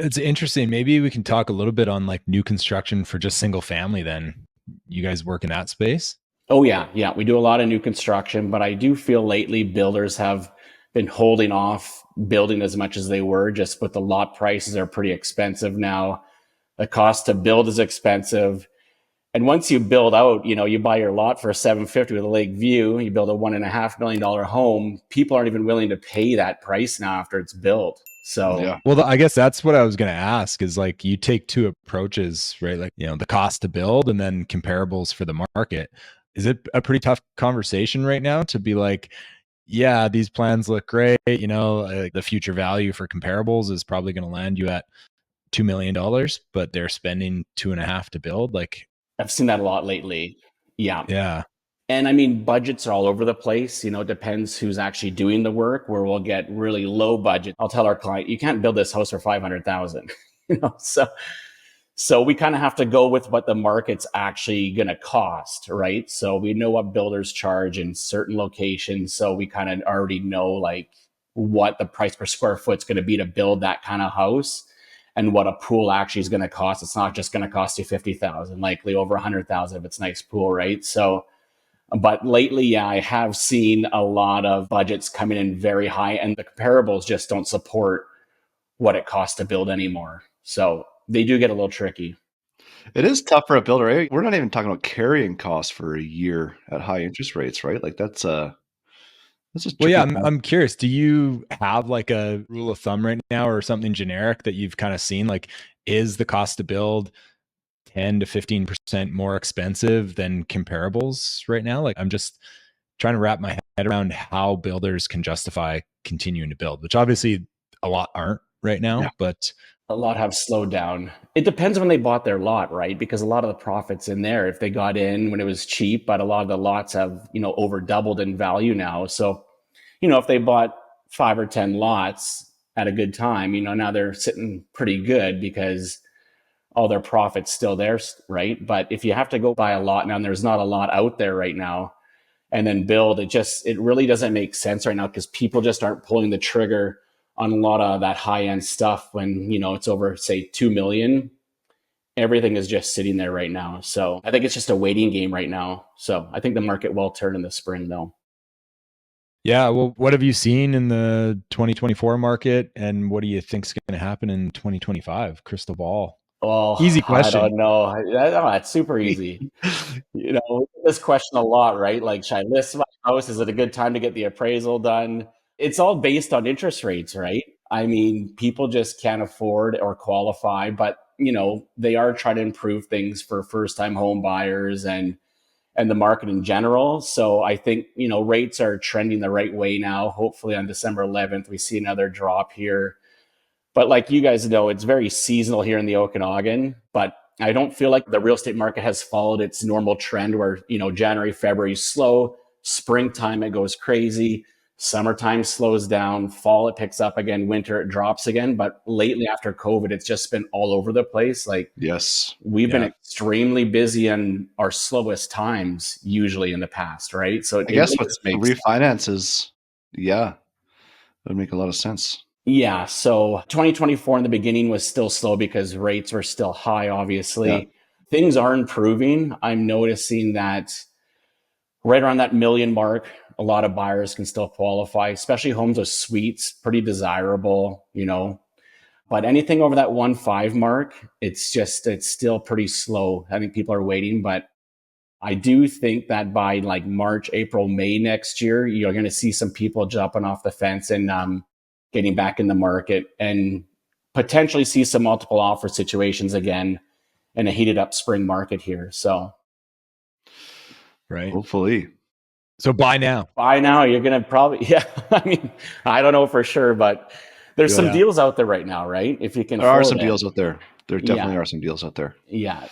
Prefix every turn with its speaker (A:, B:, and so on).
A: It's interesting. Maybe we can talk a little bit on like new construction for just single family then. You guys work in that space?
B: Oh yeah, yeah. We do a lot of new construction, but I do feel lately builders have been holding off building as much as they were, just with the lot prices are pretty expensive now. The cost to build is expensive. And once you build out, you buy your lot for 750 with a lake view, you build a $1.5 million home. People aren't even willing to pay that price now after it's built. So
C: Yeah.
A: Well, I guess that's what I was going to ask is like you take two approaches, right? Like, the cost to build and then comparables for the market. Is it a pretty tough conversation right now to be like, yeah, these plans look great, like the future value for comparables is probably going to land you at $2 million, but they're spending 2.5 to build. Like,
B: I've seen that a lot lately. Yeah.
A: yeah.
B: And I mean, budgets are all over the place. It depends who's actually doing the work, where we'll get really low budget. I'll tell our client, you can't build this house for 500,000, so we kind of have to go with what the market's actually going to cost, right? So we know what builders charge in certain locations. So we kind of already know like what the price per square foot's going to be to build that kind of house and what a pool actually is going to cost. It's not just going to cost you 50,000, likely over 100,000 if it's a nice pool, right? So, but lately, yeah, I have seen a lot of budgets coming in very high, and the comparables just don't support what it costs to build anymore. So they do get a little tricky.
C: It is tough for a builder. Eh? We're not even talking about carrying costs for a year at high interest rates, right? Like that's a
A: Well, yeah,
C: tricky
A: I'm
C: time.
A: I'm curious. Do you have like a rule of thumb right now or something generic that you've kind of seen? Like, is the cost to build 10 to 15% more expensive than comparables right now? Like, I'm just trying to wrap my head around how builders can justify continuing to build, which obviously a lot aren't right
C: Yeah.
A: now, but
B: A lot have slowed down. It depends when they bought their lot, right? Because a lot of the profits in there, if they got in when it was cheap, but a lot of the lots have, over doubled in value now. So, if they bought 5 or 10 lots at a good time, now they're sitting pretty good because all their profits still there, right? But if you have to go buy a lot now, and there's not a lot out there right now, and then build, it really doesn't make sense right now because people just aren't pulling the trigger on a lot of that high end stuff when it's over say 2 million. Everything is just sitting there right now. So I think it's just a waiting game right now. So I think the market will turn in the spring though.
A: yeah. Well, what have you seen in the 2024 market and what do you think is going to happen in 2025? Crystal ball.
B: Oh,
A: Easy
B: I
A: question.
B: don't know. It's super easy. We get this question a lot, right? Like, should I list my house? Is it a good time to get the appraisal done? It's all based on interest rates, right? I mean, people just can't afford or qualify, but they are trying to improve things for first time home buyers and the market in general. So I think, rates are trending the right way now. Hopefully on December 11th, we see another drop here. But like you guys know, it's very seasonal here in the Okanagan, but I don't feel like the real estate market has followed its normal trend where, January, February is slow, springtime it goes crazy, summertime slows down, fall it picks up again, winter it drops again. But lately after COVID, it's just been all over the place. Like
C: Yes.
B: we've been
A: Yeah.
B: extremely busy in our slowest times usually in the past, right? So
C: I
B: it
C: guess
B: really
C: with
B: just makes
C: refinances, yeah, that would make a lot of sense.
B: Yeah, so 2024 in the beginning was still slow because rates were still high,
C: Yeah.
B: obviously. Things are improving. I'm noticing that right around that million mark, a lot of buyers can still qualify, especially homes with suites, pretty desirable. But anything over that 1.5 mark, it's still pretty slow. I think people are waiting, but I do think that by like March, April, May next year, you're going to see some people jumping off the fence and getting back in the market and potentially see some multiple offer situations again in a heated up spring market here. So
A: Right.
C: Hopefully.
A: So buy now.
B: by now, you're going to probably, yeah, I mean, I don't know for sure, but there's some
A: Yeah.
B: deals out there right now, right? If you can
C: There are
B: afford
C: some
B: it.
C: deals out there. There definitely
B: Yeah.
C: are some deals out there.
B: Yeah.